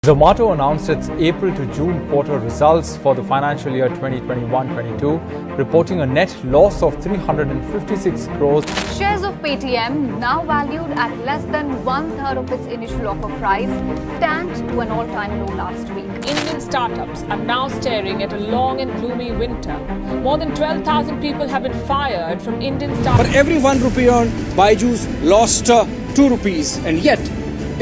Zomato announced its April to June quarter results for the financial year 2021-22, reporting a net loss of 356 crores. Shares of Paytm, now valued at less than one-third of its initial offer price, tanked to an all-time low last week. Indian startups are now staring at a long and gloomy winter. More than 12,000 people have been fired from Indian startups. For every 1 rupee earned, Byju's lost 2 rupees, and yet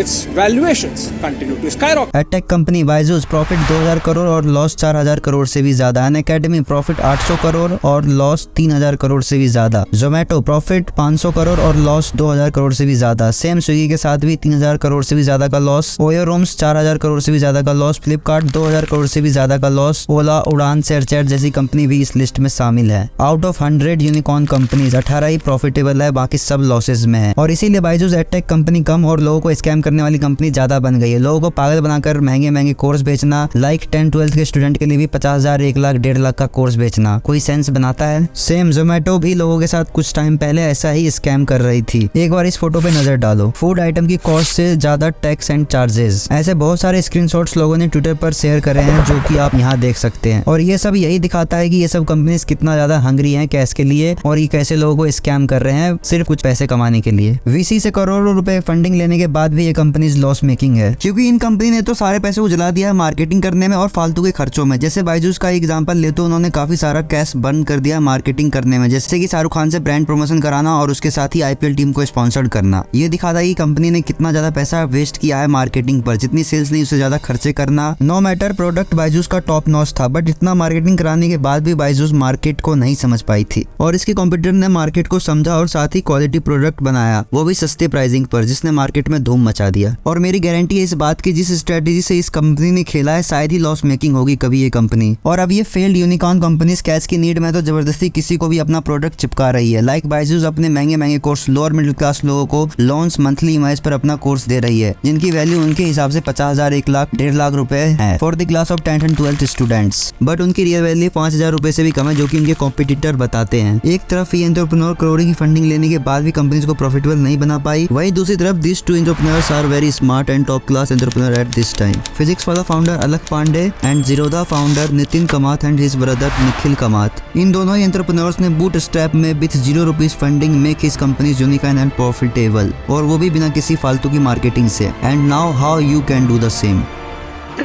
its valuations continue to skyrocket. Edtech company Byju's profit 2000 crore और loss 4000 crore से भी ज्यादा। Unacademy profit 800 crore और loss 3000 crore से भी ज्यादा। Zomato profit 500 crore और loss 2000 crore से भी ज्यादा। सेम स्विगी के साथ भी 3000 करोड़ से भी ज्यादा का लॉस। ओयो रूम्स 4000 करोड़ से भी ज्यादा का लॉस। फ्लिपकार्ट 2000 करोड़ से भी ज्यादा का लॉस। ओला, उड़ान, शेयरचैट जैसी कंपनी भी इस लिस्ट में शामिल है। Out of 100 unicorn companies 18 he profitable है, बाकी सब लॉसेज में है। और इसीलिए बायजूस एडटेक कंपनी कम और लोगों को स्कैम करने वाली कंपनी ज्यादा बन गई है। लोगों को पागल बनाकर महंगे महंगे कोर्स बेचना, लाइक 10-12 के स्टूडेंट के लिए भी 50,000, 1 लाख, 1.5 लाख का कोर्स बेचना कोई सेंस बनाता है? सेम जोमेटो भी लोगों के साथ कुछ टाइम पहले ऐसा ही स्कैम कर रही थी। एक बार इस फोटो पे नजर डालो। फूड आइटम की कॉस्ट से ज्यादा टैक्स एंड चार्जेस। ऐसे बहुत सारे स्क्रीनशॉट्स लोगों ने ट्विटर पर शेयर करे हैं, जो कि आप यहाँ देख सकते हैं। और ये सब यही दिखाता है कि ये सब कंपनीज कितना ज्यादा हंग्री हैं कैश के लिए, और ये कैसे लोगों को स्कैम कर रहे हैं सिर्फ कुछ पैसे कमाने के लिए। वीसी से करोड़ों रुपए फंडिंग लेने के बाद भी ये कंपनीज लॉस मेकिंग है, क्योंकि इन कंपनी ने तो सारे पैसे उजला दिया है मार्केटिंग करने में और फालतू के खर्चों में। जैसे बायजूस का एग्जांपल ले तो उन्होंने काफी सारा कैश बर्न कर दिया मार्केटिंग करने में, जैसे कि शाहरुख खान से ब्रांड प्रमोशन कराना और उसके साथ ही आईपीएल टीम को स्पॉन्सर्ड करना। ये दिखाता है कि कंपनी ने कितना ज्यादा पैसा वेस्ट किया है मार्केटिंग पर। जितनी सेल्स नहीं उससे ज्यादा खर्चे करना। नो मैटर प्रोडक्ट बायजूस का टॉप नॉच था, बट इतना मार्केटिंग कराने के बाद भी बायजूस मार्केट को नहीं समझ पाई थी, और इसके कॉम्पिटिटर ने मार्केट को समझा और साथ ही क्वालिटी प्रोडक्ट बनाया, वो भी सस्ते प्राइसिंग पर, जिसने मार्केट में धूम मचा दिया। और मेरी गारंटी है इस बात की, जिस स्ट्रेटेजी से इस कंपनी ने खेला है शायद ही लॉस मेकिंग होगी कभी ये कंपनी। और अब ये फेल्ड यूनिकॉर्न कंपनीज कैश की नीड में तो जबरदस्ती किसी को भी अपना प्रोडक्ट चिपका रही है। लाइक बायजूस अपने महंगे महंगे कोर्स लोअर मिडिल क्लास लोगों को लोन्स मंथली ईएमआईज पर अपना कोर्स दे रही है, जिनकी वैल्यू उनके हिसाब से 50,000, 1 लाख, 1.5 लाख रुपए है for the class of 10th and 12th students. But उनकी रियल वैल्यू 5,000 रुपए से भी कम है, जो कि उनके कॉम्पिटिटर बताते हैं। एक तरफ ये एंटरप्रेन्योर करोड़ों की फंडिंग लेने के बाद भी कंपनीज को प्रॉफिटेबल नहीं बना पाई, वहीं दूसरी तरफ this two entrepreneurs are very smart and top class entrepreneur at this time. Physics for the founder Alakh Pandey and Zerodha founder Nithin Kamath and his brother Nikhil Kamath. इन दोनों ही एंटरप्रेन्योर्स ने बूट स्ट्रैप में with 0 rupees funding make his companies unicorn and profitable, और वो भी बिना किसी फालतू की मार्केटिंग से। And now how you can do the same.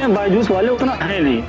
Byju's वाले उतना है नहीं।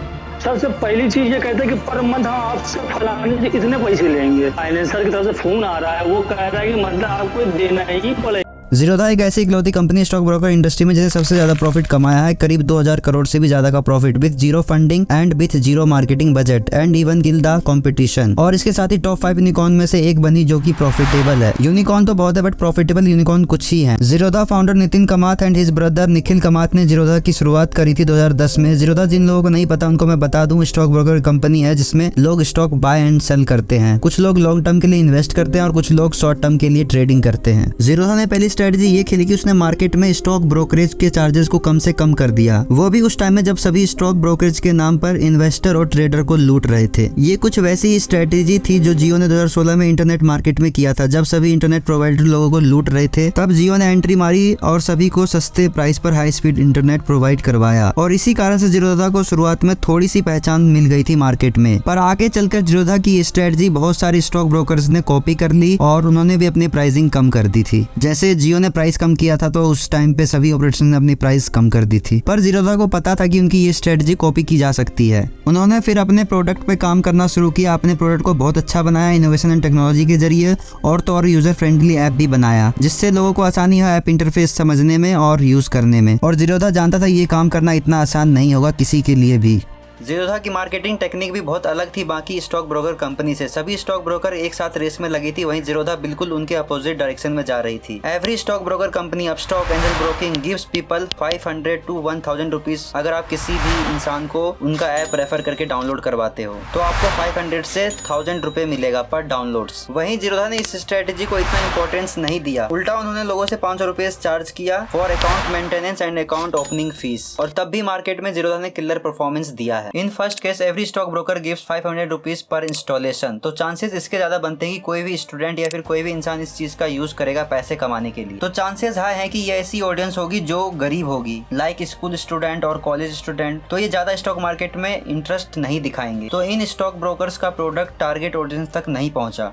सबसे पहली चीज ये कहते हैं कि पर मंथ आपसे फलाने इतने पैसे लेंगे। फाइनेंसर की तरफ से फोन आ रहा है, वो कह रहा है कि मतलब आपको देना ही पड़ेगा। Zerodha एक ऐसी इकलौती कंपनी स्टॉक ब्रोकर इंडस्ट्री में जिसने सबसे ज्यादा प्रॉफिट कमाया है, करीब 2000 करोड़ से भी ज्यादा का profit, with 0 funding and with 0 marketing budget and even kill the competition. और इसके साथ ही टॉप 5 यूनिकॉर्न में से एक बनी, जो कि प्रॉफिटेबल है। यूनिकॉर्न तो बहुत है, बट प्रॉफिटेबल यूनिकॉर्न कुछ ही है। Zerodha founder Nithin Kamath and his brother Nikhil Kamat ने Zerodha की शुरुआत करी थी 2010 में। Zerodha जिन लोगों को नहीं पता उनको मैं बता दूं, स्टॉक ब्रोकर कंपनी है जिसमें लोग स्टॉक बाय एंड सेल करते हैं। कुछ लोग लॉन्ग टर्म के लिए इन्वेस्ट करते हैं और कुछ लोग शॉर्ट टर्म के लिए ट्रेडिंग करते हैं। Zerodha ने पहली स्ट्रेटेजी ये खेली कि उसने मार्केट में स्टॉक ब्रोकरेज के चार्जेस को कम से कम कर दिया, वो भी उस टाइम में जब सभी स्टॉक ब्रोकरेज के नाम पर इन्वेस्टर और ट्रेडर को लूट रहे थे। ये कुछ वैसी ही स्ट्रेटेजी थी जो जियो ने 2016 में इंटरनेट मार्केट में किया था। जब सभी इंटरनेट प्रोवाइडर लोगों को लूट रहे थे, तब जियो ने एंट्री मारी और सभी को सस्ते प्राइस पर हाई स्पीड इंटरनेट प्रोवाइड करवाया। और इसी कारण से Zerodha को शुरुआत में थोड़ी सी पहचान मिल गई थी मार्केट में, पर आगे चलकर Zerodha की स्ट्रेटेजी बहुत सारे स्टॉक ब्रोकर्स ने कॉपी कर ली और उन्होंने भी अपनी प्राइसिंग कम कर दी थी। जैसे जियो ने प्राइस कम किया था तो उस टाइम पे सभी ऑपरेटर्स ने अपनी प्राइस कम कर दी थी, पर Zerodha को पता था कि उनकी ये स्ट्रेटजी कॉपी की जा सकती है। उन्होंने फिर अपने प्रोडक्ट पे काम करना शुरू किया, अपने प्रोडक्ट को बहुत अच्छा बनाया इनोवेशन एंड टेक्नोलॉजी के जरिए, और तो और यूजर फ्रेंडली ऐप भी बनाया, जिससे लोगों को आसानी है ऐप इंटरफेस समझने में और यूज करने में। और Zerodha जानता था ये काम करना इतना आसान नहीं होगा किसी के लिए भी। Zerodha की मार्केटिंग टेक्निक भी बहुत अलग थी बाकी स्टॉक ब्रोकर कंपनी से। सभी स्टॉक ब्रोकर एक साथ रेस में लगी थी, वहीं Zerodha बिल्कुल उनके अपोजिट डायरेक्शन में जा रही थी। Every stock broker company Upstox angel broking gives people 500 to 1000 rupees अगर आप किसी भी इंसान को उनका ऐप रेफर करके डाउनलोड करवाते हो, तो आपको 500 से 1000 रुपए मिलेगा पर डाउनलोड्स। वहीं Zerodha ने इस स्ट्रेटेजी को इतना इंपॉर्टेंस नहीं दिया, उल्टा उन्होंने लोगों से 500 रुपए चार्ज किया for account maintenance and account opening fee, और तब भी मार्केट में Zerodha ने किलर परफॉर्मेंस दिया है। In first case every stock broker gives 500 rupees per installation. तो चांसेस इसके ज्यादा बनते हैं कि कोई भी स्टूडेंट या फिर कोई भी इंसान इस चीज का यूज करेगा पैसे कमाने के लिए। तो चांसेस हाई है कि ये ऐसी ऑडियंस होगी जो गरीब होगी, लाइक स्कूल स्टूडेंट और कॉलेज स्टूडेंट। तो ये ज्यादा स्टॉक मार्केट में इंटरेस्ट नहीं दिखाएंगे। तो इन स्टॉक ब्रोकर्स का प्रोडक्ट टारगेट ऑडियंस तक नहीं पहुंचा।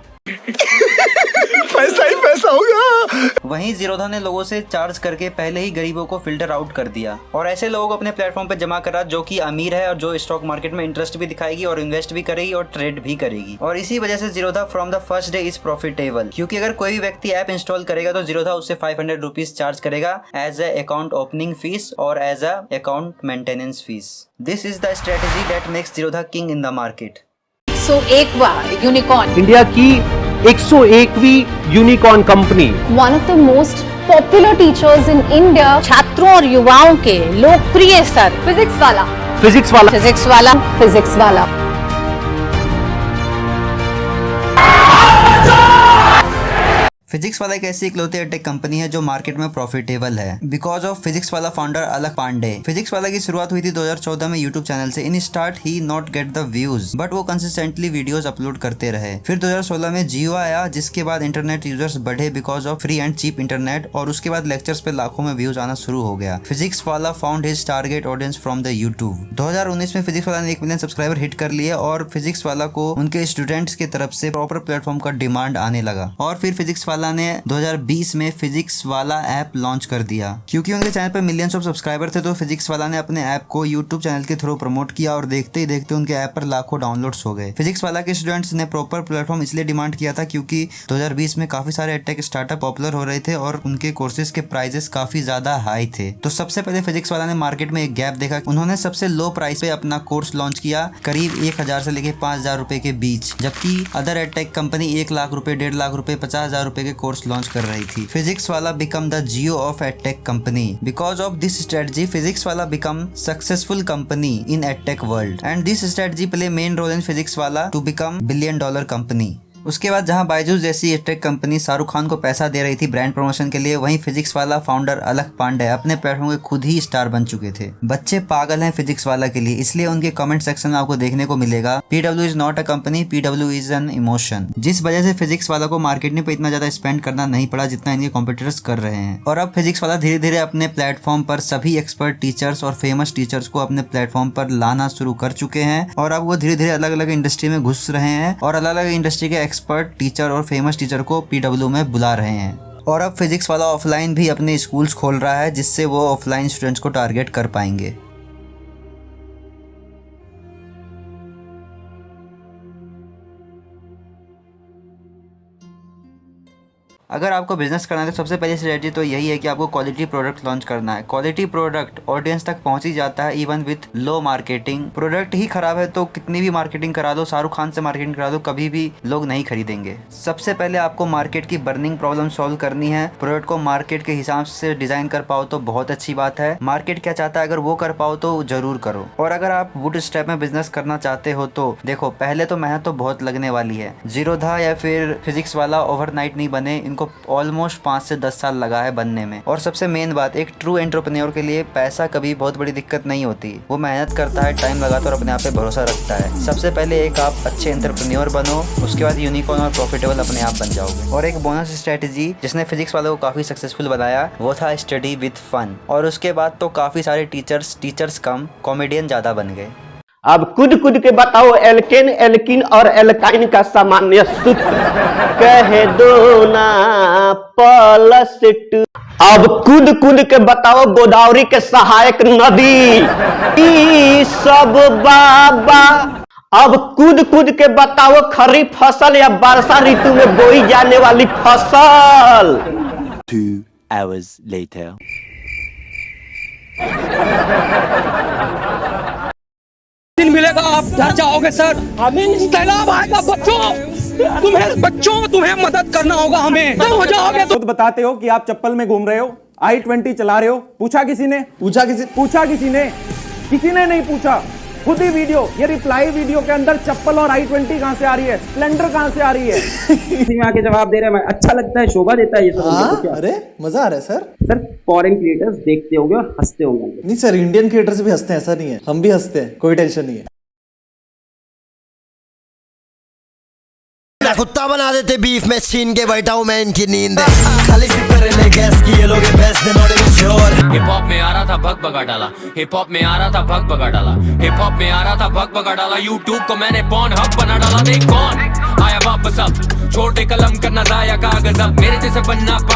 पैसा ही पैसा होगा। वहीं जीरोधा ने लोगों से चार्ज करके पहले ही गरीबों को फिल्टर आउट कर दिया और ऐसे लोगों को अपने प्लेटफॉर्म पर जमा करा जो कि अमीर है और जो स्टॉक मार्केट में इंटरेस्ट भी दिखाएगी और इन्वेस्ट भी करेगी और ट्रेड भी करेगी। और इसी वजह से Zerodha from the first day is profitable, क्योंकि अगर कोई भी व्यक्ति ऐप इंस्टॉल करेगा तो जीरोधा उससे 500 रुपीज चार्ज करेगा as a account opening fee और as a account maintenance fee. This is the strategy that makes Zerodha king in the market. So एक्वा यूनिकॉर्न, इंडिया की 101वीं unicorn company, one of the most popular teachers in India, छात्रों और युवाओं के लोकप्रिय sir, Physics Wallah, Physics Wallah, Physics Wallah, Physics Wallah. Physics Wallah एक ऐसी इकलौती एडटेक कंपनी है जो मार्केट में प्रॉफिटेबल है बिकॉज ऑफ फिजिक्स वाला फाउंडर अलख पांडे। फिजिक्स वाला की शुरुआत हुई थी 2014 में यूट्यूब चैनल से। In start he not get the views but वो कंसिस्टेंटली वीडियोस अपलोड करते रहे। फिर 2016 में जियो आया, जिसके बाद इंटरनेट यूजर्स बढ़े because of free and cheap internet, और उसके बाद लेक्चर्स पे लाखों में व्यूज आना शुरू हो गया। फिजिक्स वाला found his target audience from the YouTube. 2019 में फिजिक्स वाला ने 1 मिलियन सब्सक्राइबर हिट कर लिए और फिजिक्स वाला को उनके स्टूडेंट्स की तरफ से प्रॉपर प्लेटफॉर्म का डिमांड आने लगा। और फिर फिजिक्स वाला ने 2020 में फिजिक्स वाला ऐप लॉन्च कर दिया। क्योंकि उनके चैनल पर मिलियंस ऑफ सब्सक्राइबर थे तो फिजिक्स वाला ने अपने ऐप को यूट्यूब चैनल के थ्रू प्रमोट किया और देखते ही देखते उनके ऐप पर लाखों डाउनलोड्स हो गए। फिजिक्स वाला के स्टूडेंट्स ने प्रॉपर प्लेटफॉर्म इसलिए डिमांड किया था क्योंकि 2020 में काफी सारे एडटेक स्टार्टअप पॉपुलर हो रहे थे और उनके कोर्सेज के प्राइजेस काफी ज्यादा हाई थे। तो सबसे पहले फिजिक्स वाला ने मार्केट में एक गैप देखा। उन्होंने सबसे लो प्राइस पे अपना कोर्स लॉन्च किया, करीब 1000 से लेके 5000 रुपए के बीच, जबकि अदर एडटेक कंपनी 1 लाख रुपए, 1.5 लाख रुपए, 50,000 रुपए के कोर्स लॉन्च कर रही थी। फिजिक्स वाला become the Jio of EdTech company. Because of this strategy, Physics वाला become successful company in EdTech world. And this strategy play main role in Physics वाला to become $1 billion company. उसके बाद जहां बायजूस जैसी एडटेक कंपनी शाहरुख खान को पैसा दे रही थी ब्रांड प्रमोशन के लिए, वहीं फिजिक्स वाला फाउंडर अलख पांडे अपने प्लेटफॉर्म के खुद ही स्टार बन चुके थे। बच्चे पागल हैं फिजिक्स वाला के लिए, इसलिए उनके कमेंट सेक्शन में आपको देखने को मिलेगा PW is not a company, PW is an emotion. जिस वजह से फिजिक्स वाला को मार्केटिंग पे इतना ज्यादा स्पेंड करना नहीं पड़ा जितना इनके कॉम्पिटिटर्स कर रहे हैं। और अब फिजिक्स वाला धीरे धीरे अपने प्लेटफॉर्म पर सभी एक्सपर्ट टीचर्स और फेमस टीचर्स को अपने प्लेटफॉर्म पर लाना शुरू कर चुके हैं और अब वो धीरे धीरे अलग अलग इंडस्ट्री में घुस रहे हैं और अलग अलग इंडस्ट्री के एक्सपर्ट टीचर और फेमस टीचर को PW में बुला रहे हैं। और अब फिजिक्स वाला ऑफलाइन भी अपने स्कूल्स खोल रहा है जिससे वो ऑफलाइन स्टूडेंट्स को टारगेट कर पाएंगे। अगर आपको बिजनेस करना है तो सबसे पहली स्ट्रेटजी तो यही है कि आपको क्वालिटी प्रोडक्ट लॉन्च करना है। क्वालिटी प्रोडक्ट ऑडियंस तक पहुंच ही जाता है even with low marketing. Product ही खराब है तो कितनी भी मार्केटिंग करा दो, शाहरुख खान से मार्केटिंग करा दो, कभी भी लोग नहीं खरीदेंगे। सबसे पहले आपको मार्केट की बर्निंग प्रॉब्लम सॉल्व करनी है। प्रोडक्ट को मार्केट के हिसाब से डिजाइन कर पाओ तो बहुत अच्छी बात है। मार्केट क्या चाहता है अगर वो कर पाओ तो जरूर करो। और अगर आप बूट स्टेप में बिजनेस करना चाहते हो तो देखो, पहले तो मेहनत तो बहुत लगने वाली है। जीरोधा या फिर फिजिक्स वाला ओवरनाइट नहीं बने, इनको ऑलमोस्ट 5 से 10 साल लगा है बनने में। और सबसे मेन बात, एक ट्रू एंटरप्रेन्योर के लिए पैसा कभी बहुत बड़ी दिक्कत नहीं होती। वो मेहनत करता है, टाइम लगाता है और अपने आप पे भरोसा रखता है। सबसे पहले एक आप अच्छे एंटरप्रेन्योर बनो, उसके बाद यूनिकॉर्न और प्रॉफिटेबल अपने आप बन जाओगे। और एक बोनस स्ट्रेटेजी जिसने फिजिक्स वालों को काफी सक्सेसफुल बनाया वो था स्टडी विद फन। और उसके बाद तो काफी सारे टीचर्स कम कॉमेडियन ज्यादा बन गए। अब कूद कूद के बताओ एल्केन, एल्किन और एल्काइन का सामान्य सूत्र कह दो ना +2। अब कूद कूद के बताओ गोदावरी के सहायक नदी ई सब बाबा। अब कूद कूद के बताओ खरीफ फसल या वर्षा ऋतु में बोई जाने वाली फसल। 2 hours later. दिन मिलेगा आप घर जाओगे सर, सैलाब आएगा बच्चों, तुम्हें मदद करना होगा, हमें तो हो जाओगे। खुद बताते हो कि आप चप्पल में घूम रहे हो, i20 चला रहे हो। पूछा किसी ने? किसी ने नहीं पूछा। खुद ही वीडियो, ये रिप्लाई वीडियो के अंदर चप्पल और i20 कहां से आ रही है, स्प्लेंडर कहां से आ रही है? इसी में आके जवाब दे रहे हैं। अच्छा लगता है, शोभा देता है ये सब। अरे मजा आ रहा है सर। फॉरेन क्रिएटर्स देखते होंगे और हंसते होंगे। नहीं सर, इंडियन क्रिएटर्स भी हंसते हैं, ऐसा नहीं है, हम भी हंसते हैं, कोई टेंशन नहीं है। कुत्ता बना देते बीफ में छीन के बैठा हूँ मैं इनकी नींद खाली कर ले गैस की ये लोग बेस्ट हिप हॉप में आ रहा था भग भगा डाला हिप हॉप में आ रहा था भग भगा डाला हिप हॉप में आ रहा था भग भगा डाला यूट्यूब को मैंने पॉन हब बना डाला देख कौन आया वापस अब छोटे कलम करना जाया कागज अब मेरे जैसे बनना पाए